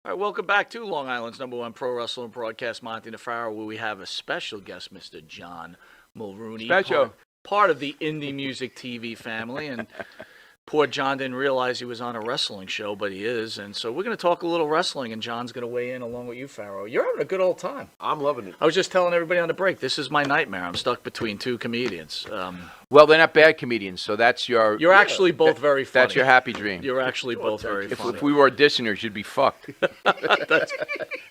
All right, welcome back to Long Island's #1 pro wrestling broadcast, Monty Nefaro, where we have a special guest, Mr. John Mulrooney. Special. Part of the indie music TV family, and poor John didn't realize he was on a wrestling show, but he is, and so we're going to talk a little wrestling, and John's going to weigh in along with you, Faro. You're having a good old time. I'm loving it. I was just telling everybody on the break, this is my nightmare. I'm stuck between two comedians. Well, they're not bad comedians, so that's your... You're actually both very funny. That's your happy dream. You're actually both very funny. If we were auditioners, you'd be fucked.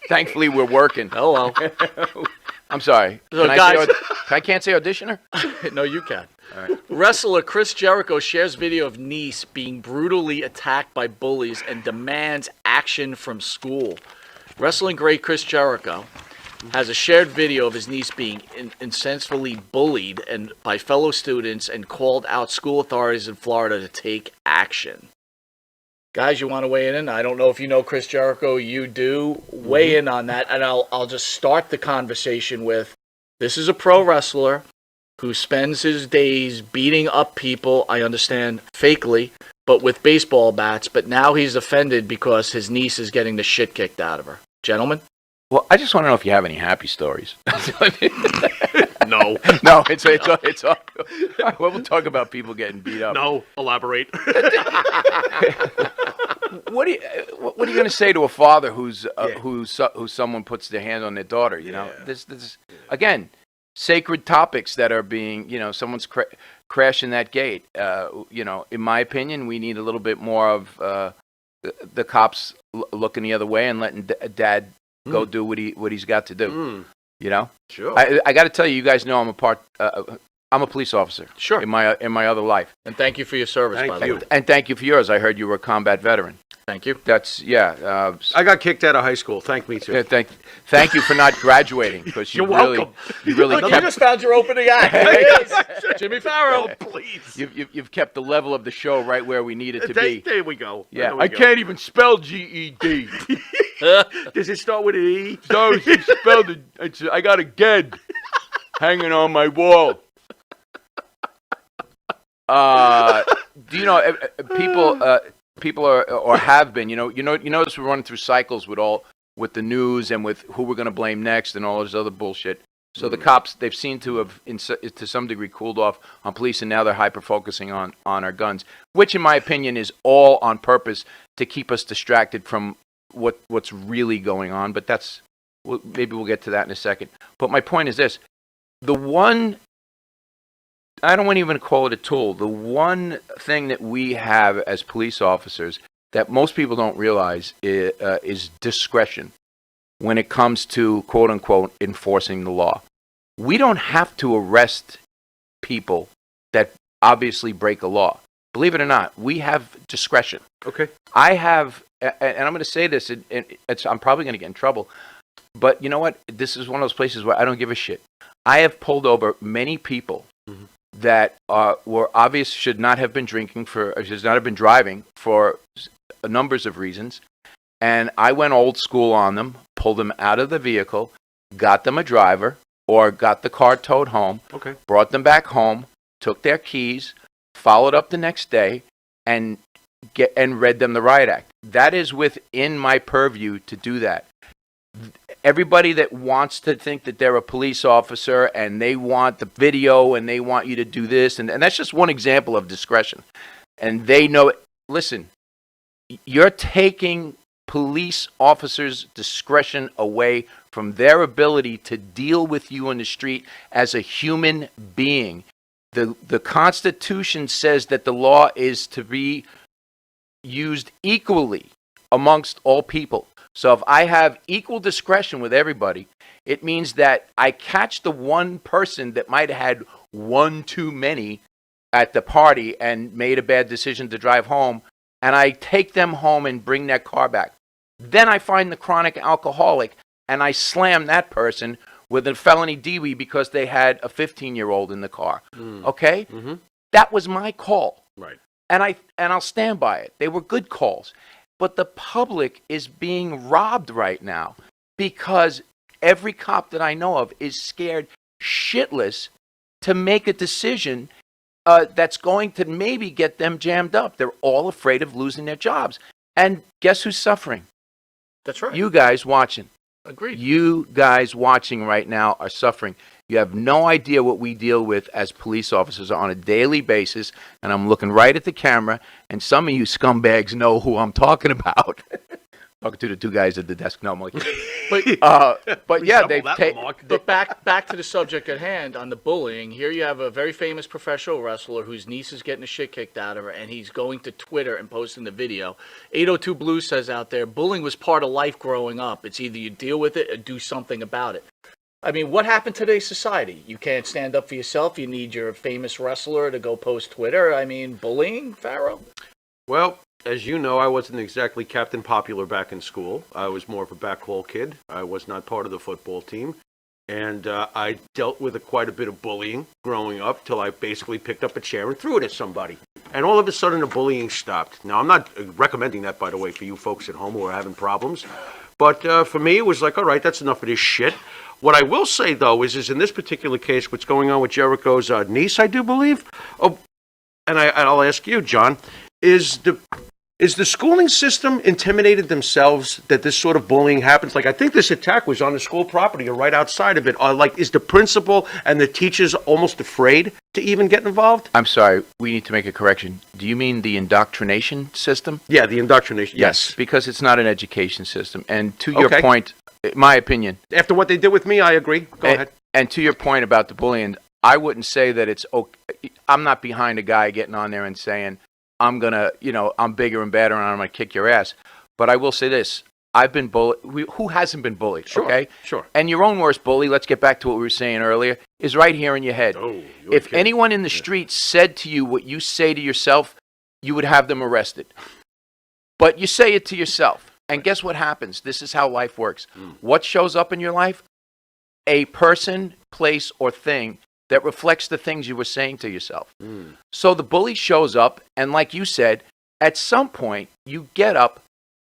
Thankfully, we're working. Hello. I'm sorry. So guys, I can't say auditioner? No, you can. All right. Wrestler Chris Jericho shares video of niece being brutally attacked by bullies and demands action from school. Wrestling great Chris Jericho has a shared video of his niece being incessantly bullied and by fellow students and called out school authorities in Florida to take action. Guys, you want to weigh in? I don't know if you know Chris Jericho. You do. Weigh in on that, and I'll just start the conversation with, this is a pro wrestler who spends his days beating up people, I understand, fakely, but with baseball bats, but now he's offended because his niece is getting the shit kicked out of her. Gentlemen? Well, I just want to know if you have any happy stories. No. No, it's all. Well, we'll talk about people getting beat up. No, elaborate. What are you going to say to a father who's someone puts their hand on their daughter? You know, this again, sacred topics that are being, someone's crashing that gate. In my opinion, we need a little bit more of the cops looking the other way and letting dad go do what he's got to do. Sure. I got to tell you, you guys know I'm a police officer. Sure. In my other life. And thank you for your service, by the way. And thank you for yours. I heard you were a combat veteran. Thank you. That's I got kicked out of high school. Thank me too. Yeah, thank you for not graduating, because You're welcome. You really Look, kept. you just found your opening act. There it is. Jimmy Farrow. Oh, please. You've kept the level of the show right where we need it to be. There we go. Yeah, There we I go. can't even spell GED. Does it start with an E? No, she spelled it. I got a GED hanging on my wall. Do you know people are or have been? You notice we're running through cycles with the news and with who we're going to blame next and all this other bullshit. So the cops, they've seemed to have to some degree cooled off on police, and now they're hyper focusing on our guns, which in my opinion is all on purpose to keep us distracted from what's really going on. But maybe we'll get to that in a second. But my point is this: I don't want to even call it a tool. The one thing that we have as police officers that most people don't realize is discretion when it comes to, quote unquote, enforcing the law. We don't have to arrest people that obviously break a law. Believe it or not, we have discretion. Okay. I have, and I'm going to say this, I'm probably going to get in trouble, but you know what? This is one of those places where I don't give a shit. I have pulled over many people that were obvious should not have been should not have been driving for numbers of reasons, and I went old school on them, pulled them out of the vehicle, got them a driver, or got the car towed home, brought them back home, took their keys, followed up the next day, and read them the riot act. That is within my purview to do that. Everybody that wants to think that they're a police officer and they want the video and they want you to do this, and that's just one example of discretion. And they know, listen, you're taking police officers' discretion away from their ability to deal with you on the street as a human being. The Constitution says that the law is to be used equally amongst all people. So if I have equal discretion with everybody, it means that I catch the one person that might have had one too many at the party and made a bad decision to drive home, and I take them home and bring their car back. Then I find the chronic alcoholic, and I slam that person with a felony DWI because they had a 15-year-old in the car. Okay? That was my call. Right. And I'll stand by it. They were good calls. But the public is being robbed right now because every cop that I know of is scared shitless to make a decision that's going to maybe get them jammed up. They're all afraid of losing their jobs. And guess who's suffering? That's right. You guys watching. Agreed. You guys watching right now are suffering. You have no idea what we deal with as police officers on a daily basis, and I'm looking right at the camera, and some of you scumbags know who I'm talking about. Talking to the two guys at the desk. No, I'm like, but yeah, they've taken. But back to the subject at hand on the bullying. Here you have a very famous professional wrestler whose niece is getting the shit kicked out of her, and he's going to Twitter and posting the video. 802 Blue says out there, bullying was part of life growing up. It's either you deal with it or do something about it. I mean, what happened to today's society? You can't stand up for yourself. You need your famous wrestler to go post Twitter. I mean, bullying, Pharaoh? Well, as you know, I wasn't exactly Captain Popular back in school. I was more of a back hall kid. I was not part of the football team. And I dealt with quite a bit of bullying growing up till I basically picked up a chair and threw it at somebody. And all of a sudden, the bullying stopped. Now, I'm not recommending that, by the way, for you folks at home who are having problems. But for me, it was like, all right, that's enough of this shit. What I will say, though, is in this particular case, what's going on with Jericho's niece, I do believe. Oh, and I'll ask you, John, is the schooling system intimidated themselves that this sort of bullying happens? Like, I think this attack was on the school property or right outside of it. Like, is the principal and the teachers almost afraid to even get involved? I'm sorry, we need to make a correction. Do you mean the indoctrination system? Yeah, the indoctrination. Yes. Because it's not an education system. And to your point, my opinion. After what they did with me, I agree. Go ahead. And to your point about the bullying, I wouldn't say that it's okay. I'm not behind a guy getting on there and saying, I'm going to, I'm bigger and better and I'm going to kick your ass. But I will say this. I've been bullied. Who hasn't been bullied? Sure, okay? Sure. And your own worst bully, let's get back to what we were saying earlier, is right here in your head. Oh, if anyone in the street said to you what you say to yourself, you would have them arrested. But you say it to yourself. And guess what happens? This is how life works. What shows up in your life? A person, place, or thing that reflects the things you were saying to yourself. So the bully shows up, and like you said, at some point, you get up,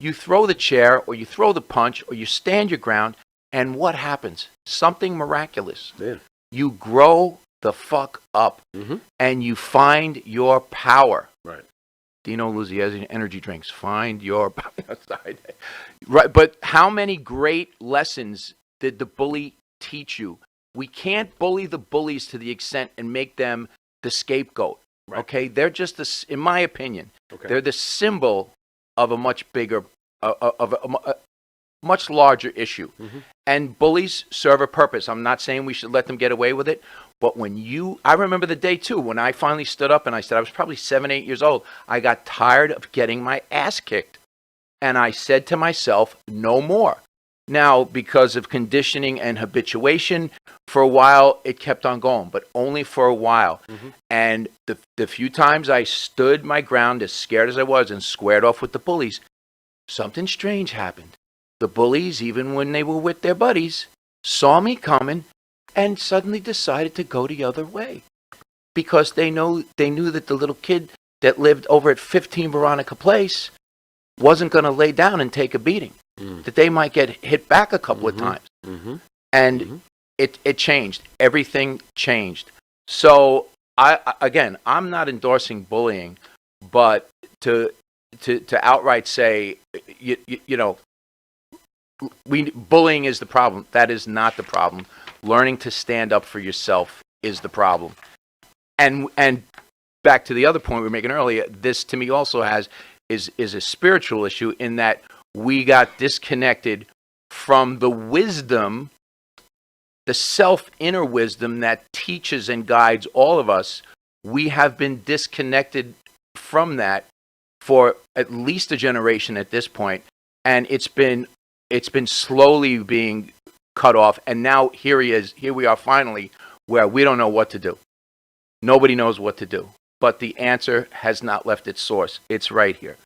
you throw the chair, or you throw the punch, or you stand your ground, and what happens? Something miraculous. Yeah. You grow the fuck up, and you find your power. Right. Dino Luzzi has energy drinks. Find your power. Right, but how many great lessons did the bully teach you? We can't bully the bullies to the extent and make them the scapegoat. Right. Okay, they're just, in my opinion, they're the symbol of a much bigger, of a much larger issue. And bullies serve a purpose. I'm not saying we should let them get away with it, but I remember the day too when I finally stood up and I said, I was probably 7, 8 years old. I got tired of getting my ass kicked, and I said to myself, no more. Now, because of conditioning and habituation, for a while, it kept on going, but only for a while. And the few times I stood my ground, as scared as I was, and squared off with the bullies, something strange happened. The bullies, even when they were with their buddies, saw me coming and suddenly decided to go the other way. Because they knew that the little kid that lived over at 15 Veronica Place wasn't going to lay down and take a beating. That they might get hit back a couple of times. And it changed. Everything changed. So, I'm not endorsing bullying, but to outright say, bullying is the problem. That is not the problem. Learning to stand up for yourself is the problem. And back to the other point we were making earlier, this to me also is a spiritual issue in that we got disconnected from the wisdom, the inner wisdom that teaches and guides all of us. We have been disconnected from that for at least a generation at this point, and it's been slowly being cut off. And now here we are finally, where we don't know what to do. Nobody knows what to do, but the answer has not left its source. It's right here.